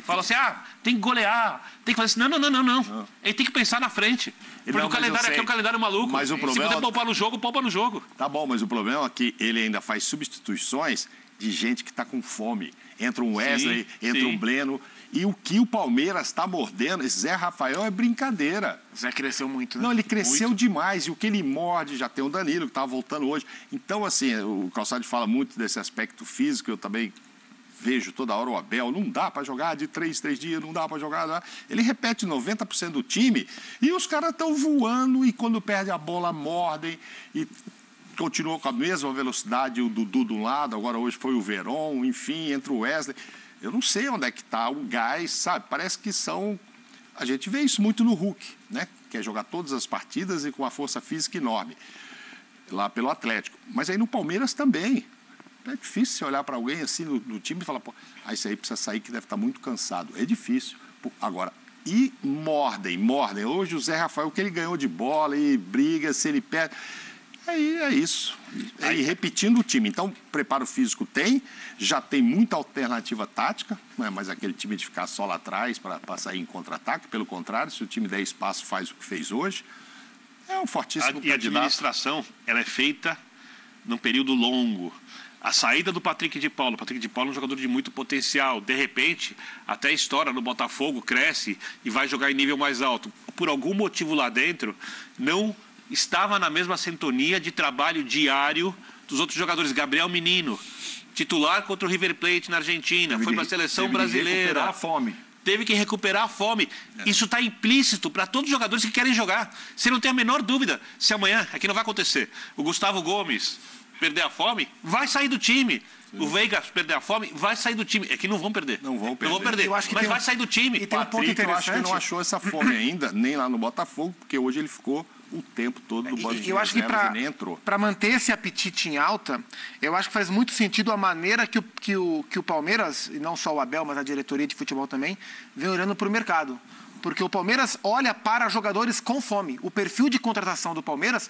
Fala assim, tem que golear, tem que fazer assim. Não. Ele tem que pensar na frente. Porque o calendário aqui é um calendário maluco. Mas o problema... Se puder poupar no jogo, poupa no jogo. Tá bom, mas o problema é que ele ainda faz substituições de gente que está com fome. Entra um Wesley, entra um Breno. E o que o Palmeiras está mordendo, esse Zé Rafael é brincadeira. O Zé cresceu muito, né? Não, ele cresceu demais. E o que ele morde, já tem o Danilo, que estava voltando hoje. Então, assim, o Calçade fala muito desse aspecto físico, eu também vejo toda hora o Abel. Não dá para jogar de 3 dias, não dá para jogar. Ele repete 90% do time e os caras estão voando e quando perde a bola, mordem e continuou com a mesma velocidade, o Dudu de um lado, agora hoje foi o Verón, enfim, entra o Wesley. Eu não sei onde é que está o gás, sabe? Parece que são... A gente vê isso muito no Hulk, né? Quer jogar todas as partidas e com uma força física enorme, lá pelo Atlético. Mas aí no Palmeiras também. É difícil você olhar para alguém assim no time e falar, pô, esse aí precisa sair que deve estar muito cansado. É difícil. Agora, e mordem. Hoje o Zé Rafael, o que ele ganhou de bola e briga, se ele perde... Aí é isso. Aí repetindo o time. Então, preparo físico tem, já tem muita alternativa tática, não é mais aquele time de ficar só lá atrás para sair em contra-ataque. Pelo contrário, se o time der espaço, faz o que fez hoje. É um fortíssimo candidato. E a administração, ela é feita num período longo. A saída do Patrick de Paulo. O Patrick de Paulo é um jogador de muito potencial. De repente, até estoura no Botafogo, cresce e vai jogar em nível mais alto. Por algum motivo lá dentro, não estava na mesma sintonia de trabalho diário dos outros jogadores. Gabriel Menino, titular contra o River Plate na Argentina, foi para a seleção brasileira. Teve que recuperar a fome. Isso está implícito para todos os jogadores que querem jogar. Você não tem a menor dúvida se amanhã, aqui não vai acontecer, o Gustavo Gomes perder a fome, vai sair do time. Sim. O Veiga perder a fome, vai sair do time. É que não vão perder. Não vão perder. Eu acho que mas vai sair do time. E tem um ponto interessante. Eu acho que não achou essa fome ainda, nem lá no Botafogo, porque hoje ele ficou o tempo todo no banco de reservas e nem entrou. Para manter esse apetite em alta, eu acho que faz muito sentido a maneira que o Palmeiras, e não só o Abel, mas a diretoria de futebol também, vem olhando para o mercado. Porque o Palmeiras olha para jogadores com fome. O perfil de contratação do Palmeiras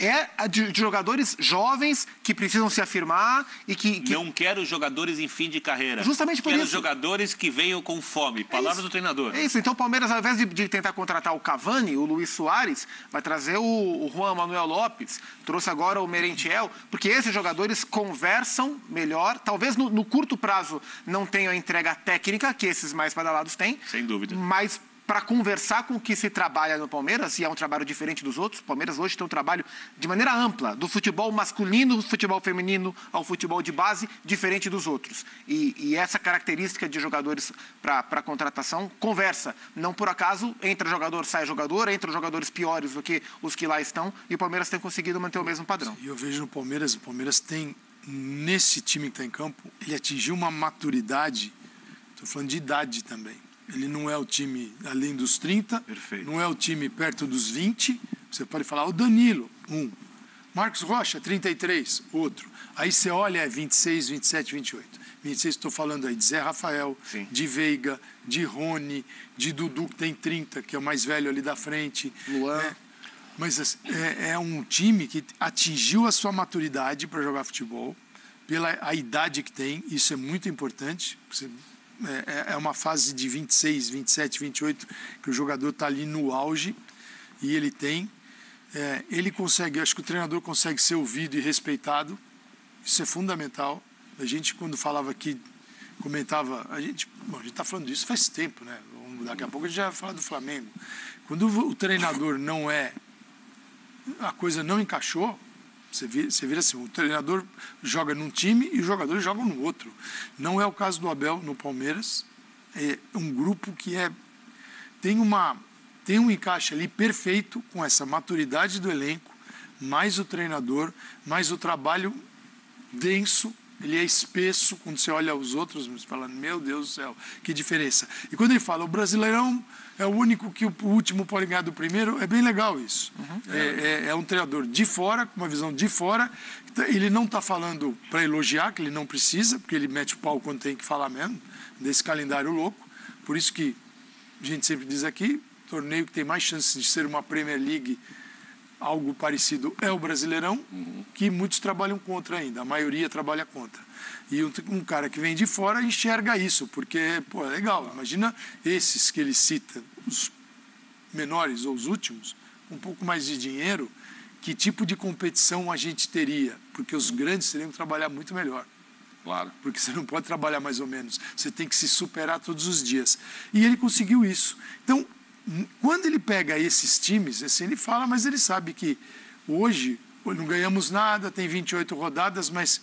é de jogadores jovens que precisam se afirmar e que... Não quero jogadores em fim de carreira. Justamente por isso. Quero jogadores que venham com fome. Palavras do treinador. É isso. Então o Palmeiras, ao invés de tentar contratar o Cavani, o Luis Soares, vai trazer o Juan Manuel Lopes, trouxe agora o Merentiel, porque esses jogadores conversam melhor. Talvez no curto prazo não tenham a entrega técnica que esses mais badalados têm. Sem dúvida. Mas para conversar com o que se trabalha no Palmeiras, e é um trabalho diferente dos outros. O Palmeiras hoje tem um trabalho de maneira ampla, do futebol masculino, do futebol feminino, ao futebol de base, diferente dos outros. E essa característica de jogadores para contratação conversa. Não por acaso, entra jogador, sai jogador, entram jogadores piores do que os que lá estão, e o Palmeiras tem conseguido manter o mesmo padrão. E eu vejo no Palmeiras, o Palmeiras tem, nesse time que está em campo, ele atingiu uma maturidade, estou falando de idade também. Ele não é o time além dos 30, Perfeito. Não é o time perto dos 20. Você pode falar, o Danilo, Marcos Rocha, 33, outro. Aí você olha, é 26, 27, 28. 26, estou falando aí de Zé Rafael, Sim. de Veiga, de Rony, de Dudu, que tem 30, que é o mais velho ali da frente. Luan. Mas é um time que atingiu a sua maturidade para jogar futebol, pela a idade que tem, isso é muito importante. É uma fase de 26, 27, 28 que o jogador está ali no auge e ele tem. Ele consegue, acho que o treinador consegue ser ouvido e respeitado. Isso é fundamental. A gente, quando falava aqui, comentava, a gente está falando disso faz tempo, né? Daqui a pouco a gente já vai falar do Flamengo. Quando o treinador não a coisa não encaixou, você vira assim, o treinador joga num time e os jogadores jogam no outro. Não é o caso do Abel no Palmeiras. É um grupo que tem um encaixe ali perfeito com essa maturidade do elenco, mais o treinador, mais o trabalho denso. Ele é espesso, quando você olha os outros, você fala, meu Deus do céu, que diferença. E quando ele fala, o Brasileirão é o único que o último pode ganhar do primeiro, é bem legal isso. É um treinador de fora, com uma visão de fora. Ele não está falando para elogiar, que ele não precisa, porque ele mete o pau quando tem que falar mesmo, desse calendário louco. Por isso que a gente sempre diz aqui, torneio que tem mais chances de ser uma Premier League algo parecido é o Brasileirão, que muitos trabalham contra ainda, a maioria trabalha contra. E um cara que vem de fora enxerga isso, porque, pô, é legal. Imagina esses que ele cita, os menores ou os últimos, um pouco mais de dinheiro, que tipo de competição a gente teria? Porque os grandes teriam que trabalhar muito melhor. Claro. Porque você não pode trabalhar mais ou menos, você tem que se superar todos os dias. E ele conseguiu isso. Então, quando ele pega esses times, assim, ele fala, mas ele sabe que hoje não ganhamos nada, tem 28 rodadas, mas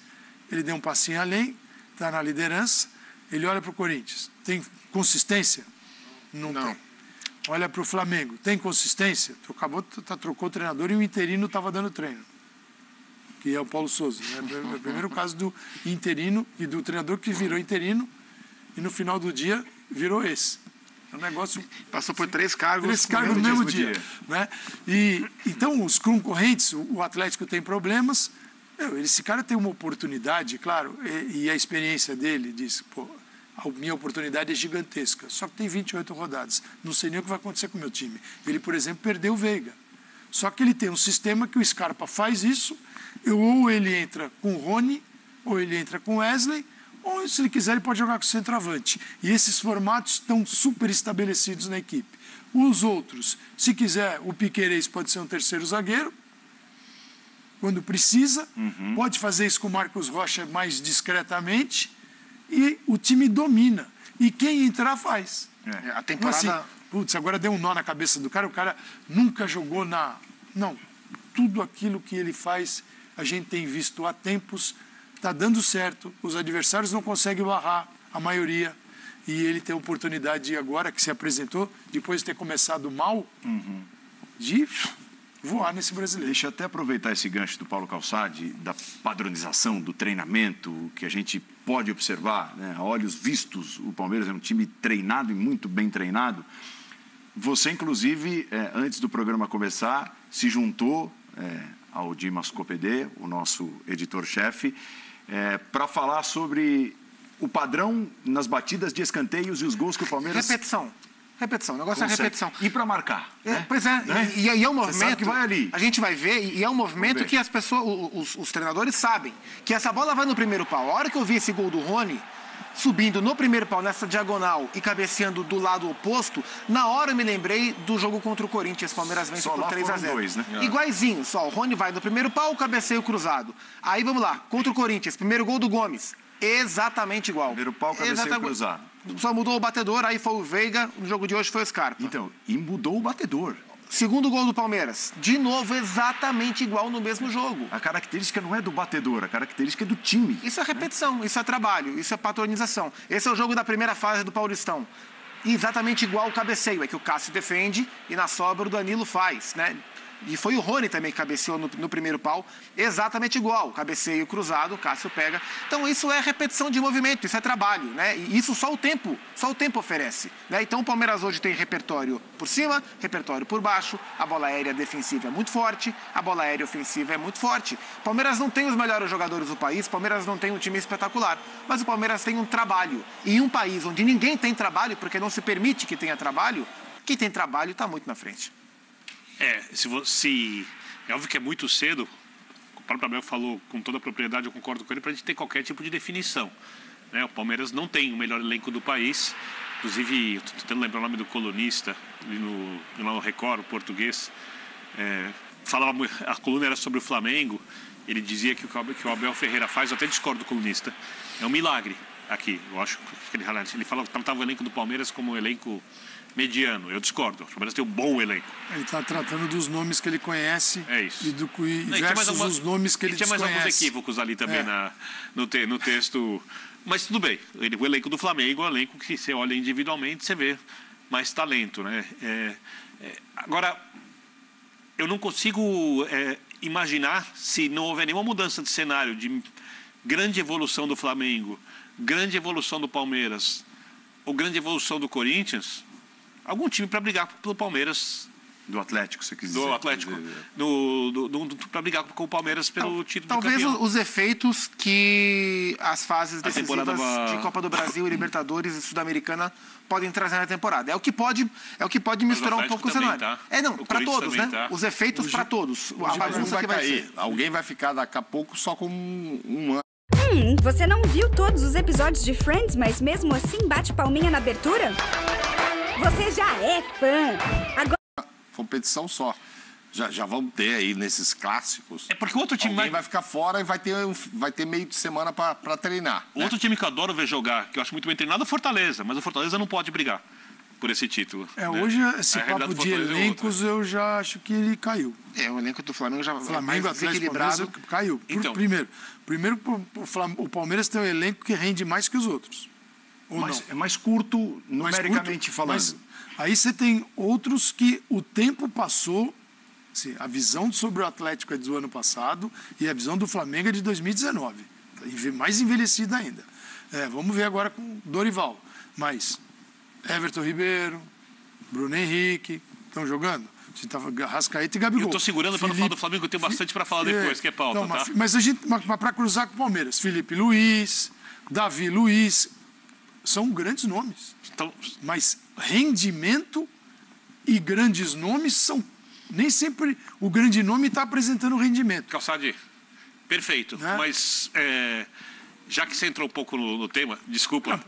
ele deu um passinho além, está na liderança. Ele olha para o Corinthians, tem consistência? Não tem. Olha para o Flamengo, tem consistência? Trocou o treinador e o interino estava dando treino, que é o Paulo Souza. Né? É o primeiro caso do interino e do treinador que virou interino e no final do dia virou esse. É um negócio... Passou por 3 cargos. 3 cargos no mesmo dia. Né? E, então, os concorrentes, o Atlético tem problemas. Esse cara tem uma oportunidade, claro, e a experiência dele diz, pô, a minha oportunidade é gigantesca, só que tem 28 rodadas. Não sei nem o que vai acontecer com o meu time. Ele, por exemplo, perdeu o Veiga. Só que ele tem um sistema que o Scarpa faz isso, ou ele entra com o Rony, ou ele entra com o Wesley, ou, se ele quiser, ele pode jogar com o centroavante. E esses formatos estão super estabelecidos na equipe. Os outros, se quiser, o Piquerez pode ser um terceiro zagueiro, quando precisa, pode fazer isso com o Marcos Rocha mais discretamente, e o time domina. E quem entrar faz. A temporada... Então, assim, putz, agora deu um nó na cabeça do cara, o cara nunca jogou na... Não, tudo aquilo que ele faz, a gente tem visto há tempos, está dando certo, os adversários não conseguem barrar a maioria, e ele tem a oportunidade agora, que se apresentou, depois de ter começado mal, de voar nesse brasileiro. Deixa eu até aproveitar esse gancho do Paulo Calçade, da padronização do treinamento, que a gente pode observar, né? A olhos vistos, o Palmeiras é um time treinado e muito bem treinado. Você, inclusive, antes do programa começar, se juntou ao Dimas Copedê, o nosso editor-chefe, para falar sobre o padrão nas batidas de escanteios e os gols que o Palmeiras... Repetição, o negócio é repetição. E para marcar. Né? Pois é, né? E é um movimento... Você sabe que vai ali. A gente vai ver, e é um movimento que as pessoas, os treinadores sabem, que essa bola vai no primeiro pau. A hora que eu vi esse gol do Rony, subindo no primeiro pau, nessa diagonal, e cabeceando do lado oposto, na hora eu me lembrei do jogo contra o Corinthians, Palmeiras vence por 3-0. Né? Iguaizinho, só o Rony vai no primeiro pau, cabeceio cruzado. Aí vamos lá, contra o Corinthians, primeiro gol do Gomes. Exatamente igual. Primeiro pau, cabeceio cruzado. Só mudou o batedor, aí foi o Veiga, no jogo de hoje foi o Scarpa. Então, e mudou o batedor. Segundo gol do Palmeiras, de novo exatamente igual no mesmo jogo. A característica não é do batedor, a característica é do time. Isso é repetição, isso é trabalho, isso é patronização. Esse é o jogo da primeira fase do Paulistão. E exatamente igual o cabeceio, é que o Cássio defende e na sobra o Danilo faz, né? E foi o Rony também que cabeceou no primeiro pau, exatamente igual, cabeceio cruzado, o Cássio pega. Então isso é repetição de movimento, isso é trabalho, né? E isso só o tempo oferece, né? Então o Palmeiras hoje tem repertório por cima, repertório por baixo, a bola aérea defensiva é muito forte, a bola aérea ofensiva é muito forte. O Palmeiras não tem os melhores jogadores do país, o Palmeiras não tem um time espetacular, mas o Palmeiras tem um trabalho. E em um país onde ninguém tem trabalho, porque não se permite que tenha trabalho, quem tem trabalho está muito na frente. É óbvio que é muito cedo, o próprio Abel falou com toda a propriedade, eu concordo com ele, para a gente ter qualquer tipo de definição. Né? O Palmeiras não tem o melhor elenco do país, inclusive, estou tentando lembrar o nome do colunista, ali no Record, o português, a coluna era sobre o Flamengo, ele dizia que o que o Abel Ferreira faz, eu até discordo do colunista, é um milagre aqui. Eu acho que ele fala que tratava o elenco do Palmeiras como um elenco mediano. Eu discordo. O Palmeiras tem um bom elenco. Ele está tratando dos nomes que ele conhece. É isso. Versus os nomes que ele desconhece. Tinha mais alguns equívocos ali também no texto. Mas tudo bem. O elenco do Flamengo é um elenco que você olha individualmente, você vê mais talento, né? Agora, eu não consigo imaginar, se não houver nenhuma mudança de cenário, de grande evolução do Flamengo, grande evolução do Palmeiras ou grande evolução do Corinthians, algum time para brigar pelo Palmeiras Do Atlético, você quis dizer. Do Atlético. Para brigar com o Palmeiras pelo título Talvez de campeão. os efeitos que as fases decisivas temporada de Copa do Brasil, Libertadores e Sul-Americana podem trazer na temporada. É o que pode misturar um pouco o cenário. Tá? Para todos, né? Tá. Os efeitos para todos. A bagunça que vai cair. Alguém vai ficar daqui a pouco só com um ano. Você não viu todos os episódios de Friends, mas mesmo assim bate palminha na abertura? Você já é fã. Agora... Competição só. Já vamos ter aí nesses clássicos. É porque o outro time alguém vai ficar fora e vai ter meio de semana para treinar. O outro time que eu adoro ver jogar, que eu acho muito bem treinado, é o Fortaleza. Mas o Fortaleza não pode brigar por esse título. É, né? hoje esse papo de elencos eu já acho que ele caiu. O elenco do Flamengo já Flamengo, mais Atlético, desequilibrado. Caiu. Então. Primeiro o Palmeiras tem um elenco que rende mais que os outros. Ou Mas não? é mais curto, numericamente falando. Mas aí você tem outros que o tempo passou, assim, a visão sobre o Atlético é do ano passado e a visão do Flamengo é de 2019. Mais envelhecida ainda. Vamos ver agora com o Dorival. Mas Everton Ribeiro, Bruno Henrique, estão jogando. Você tá Arrascaeta e Gabigol. Eu estou segurando para não falar do Flamengo, eu tenho bastante para falar depois, que é pauta, então, tá? Mas para cruzar com o Palmeiras, Felipe Luiz, Davi Luiz, são grandes nomes. Então, Mas rendimento e grandes nomes são... Nem sempre o grande nome está apresentando rendimento. Calçade, perfeito. Né? Mas já que você entrou um pouco no tema, desculpa.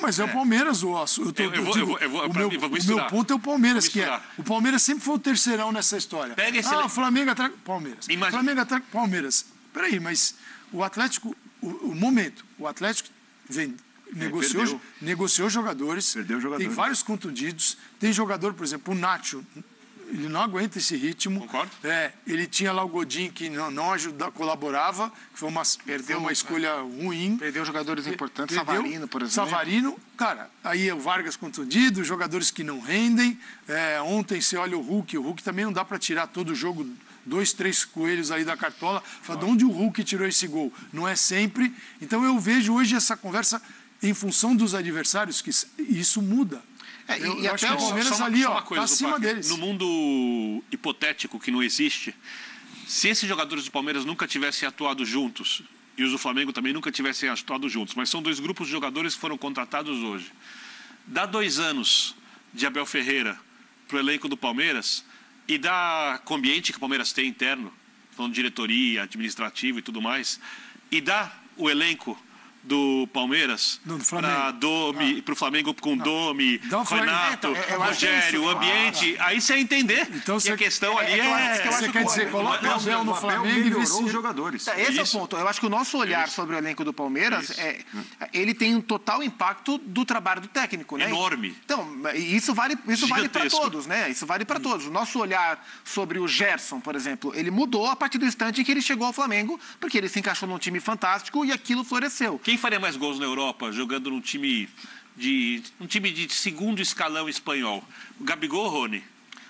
Mas é o Palmeiras o osso. O meu ponto é o Palmeiras, que é. O Palmeiras sempre foi o terceirão nessa história. Pega esse o Flamengo atrás Palmeiras. Imagina. Flamengo atrás Palmeiras. Peraí, mas o Atlético, o Atlético negociou jogadores. Perdeu jogadores. Tem vários contundidos. Tem jogador, por exemplo, o Nacho. Ele não aguenta esse ritmo. Concordo. Ele tinha lá o Godin que não colaborava, que foi uma escolha ruim. Perdeu jogadores importantes, Savarino, por exemplo. Savarino, cara, aí o Vargas contundido, jogadores que não rendem. Ontem você olha o Hulk também não dá para tirar todo o jogo, 2, 3 coelhos aí da cartola. Fala, de onde o Hulk tirou esse gol? Não é sempre. Então eu vejo hoje essa conversa em função dos adversários, que isso muda. E acho até que o Palmeiras ali, está acima deles. No mundo hipotético que não existe, se esses jogadores do Palmeiras nunca tivessem atuado juntos, e os do Flamengo também nunca tivessem atuado juntos, mas são 2 grupos de jogadores que foram contratados hoje. Dá 2 anos de Abel Ferreira para o elenco do Palmeiras e dá com o ambiente que o Palmeiras tem interno, falando de diretoria, administrativo e tudo mais, e dá o elenco do Palmeiras para o Flamengo com Domi, Renato, Rogério, o ambiente, aí você entender que a questão ali Você quer dizer, coloca o Abel no Flamengo e vê os jogadores. Esse é o ponto. Eu acho que o nosso olhar sobre o elenco do Palmeiras, ele tem um total impacto do trabalho do técnico, né? Enorme. Então, isso vale para todos, né? Isso vale para todos. O nosso olhar sobre o Gerson, por exemplo, ele mudou a partir do instante em que ele chegou ao Flamengo, porque ele se encaixou num time fantástico e aquilo floresceu. Quem faria mais gols na Europa jogando num time de segundo escalão espanhol? O Gabigol ou o Rony?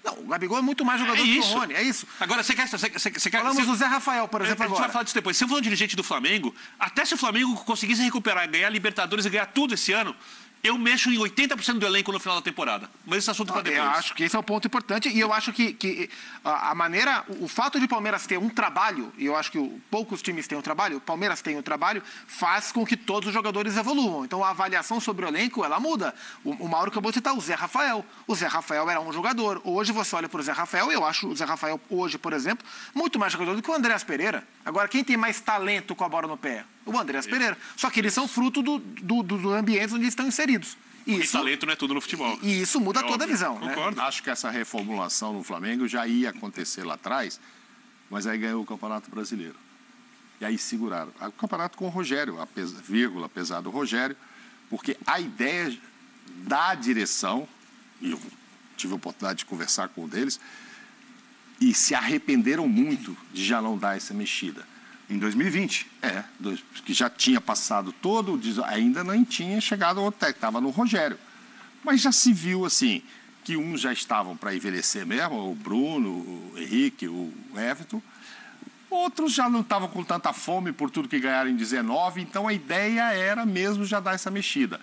Não, o Gabigol é muito mais jogador que o Rony, é isso. Agora, você quer... Falamos do Zé Rafael, por exemplo, agora. A gente vai falar disso depois. Se eu for um dirigente do Flamengo, até se o Flamengo conseguisse recuperar, ganhar Libertadores e ganhar tudo esse ano, eu mexo em 80% do elenco no final da temporada. Mas esse assunto para depois. Eu acho que esse é o ponto importante e eu acho que a maneira, o fato de o Palmeiras ter um trabalho, e eu acho que poucos times têm um trabalho, o Palmeiras tem um trabalho, faz com que todos os jogadores evoluam. Então a avaliação sobre o elenco, ela muda. O Mauro acabou de citar o Zé Rafael. O Zé Rafael era um jogador. Hoje você olha para o Zé Rafael, eu acho o Zé Rafael hoje, por exemplo, muito mais jogador do que o Andréas Pereira. Agora, quem tem mais talento com a bola no pé? O Andréas Pereira. Só que eles são fruto do ambiente onde estão inseridos. E talento não é tudo no futebol. E isso muda toda a visão. Concordo. Né? Acho que essa reformulação no Flamengo já ia acontecer lá atrás, mas aí ganhou o Campeonato Brasileiro. E aí seguraram. O campeonato com o Rogério, apesar do Rogério, porque a ideia da direção, e eu tive a oportunidade de conversar com um deles, e se arrependeram muito de já não dar essa mexida. Em 2020. Que já tinha passado todo, ainda não tinha chegado ao técnico, estava no Rogério. Mas já se viu assim, que uns já estavam para envelhecer mesmo, o Bruno, o Henrique, o Everton. Outros já não estavam com tanta fome por tudo que ganharam em 19, então a ideia era mesmo já dar essa mexida.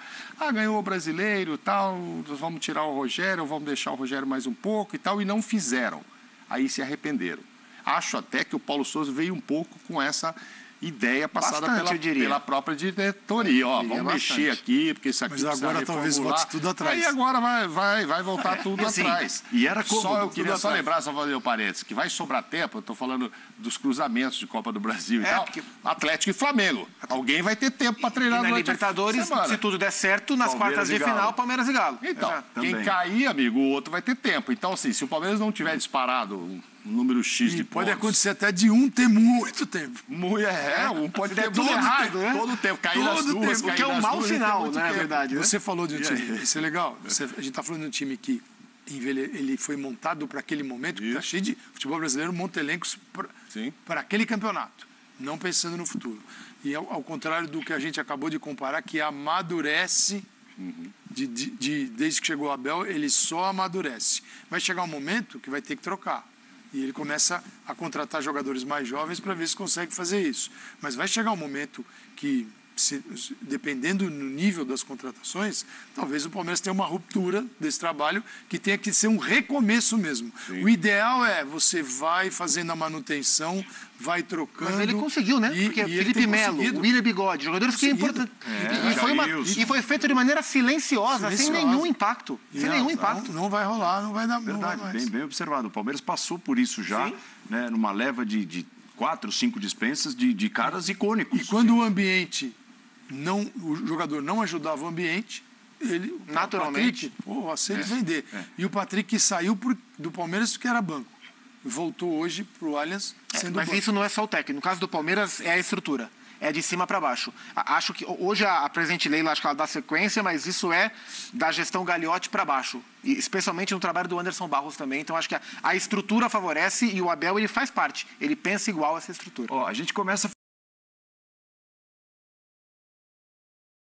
Ganhou o brasileiro e tal, vamos tirar o Rogério, vamos deixar o Rogério mais um pouco e tal, e não fizeram. Aí se arrependeram. Acho até que o Paulo Souza veio um pouco com essa ideia passada pela própria diretoria. Vamos mexer aqui, porque isso aqui mas agora talvez volte tudo atrás. Aí agora vai voltar tudo atrás. E era como eu queria só lembrar, só fazer o parênteses, que vai sobrar tempo, eu estou falando dos cruzamentos de Copa do Brasil e tal, porque... Atlético e Flamengo. Alguém vai ter tempo para treinar na Libertadores, se tudo der certo, nas quartas de final, Palmeiras e Galo. Então, quem cair, amigo, o outro vai ter tempo. Então, assim, se o Palmeiras não tiver disparado um número X de pontos... Pode acontecer até de um ter muito tempo. Um pode ter tudo errado, né? Todo tempo, cair nas duas, o que é um mau sinal, né, na verdade. Você falou de um time, isso é legal. A gente está falando de um time que ele foi montado para aquele momento, que está cheio de futebol brasileiro, monta elencos para aquele campeonato, não pensando no futuro. E ao contrário do que a gente acabou de comparar, que amadurece, desde que chegou o Abel, ele só amadurece. Vai chegar um momento que vai ter que trocar. E ele começa a contratar jogadores mais jovens para ver se consegue fazer isso. Mas vai chegar um momento que, dependendo do nível das contratações, talvez o Palmeiras tenha uma ruptura desse trabalho que tenha que ser um recomeço mesmo. Sim. O ideal é você vai fazendo a manutenção, vai trocando. Mas ele conseguiu, né? Porque Felipe Melo, William Bigode, jogadores que é importante. E foi feito de maneira silenciosa, sem nenhum impacto. Não vai rolar, não vai dar. Verdade, bem observado. O Palmeiras passou por isso já, né, numa leva de 4, 5 dispensas de caras icônicos. E quando o ambiente o jogador não ajudava o ambiente, ele naturalmente aceita vender. E o Patrick que saiu do Palmeiras porque era banco, voltou hoje para o Allianz sendo mas banco. Isso não é só o técnico. No caso do Palmeiras é a estrutura. É de cima para baixo. Acho que hoje a presidente Leila, acho que ela dá sequência, mas isso é da gestão Gagliotti para baixo. E especialmente no trabalho do Anderson Barros também. Então acho que a estrutura favorece e o Abel ele faz parte. Ele pensa igual a essa estrutura. A gente começa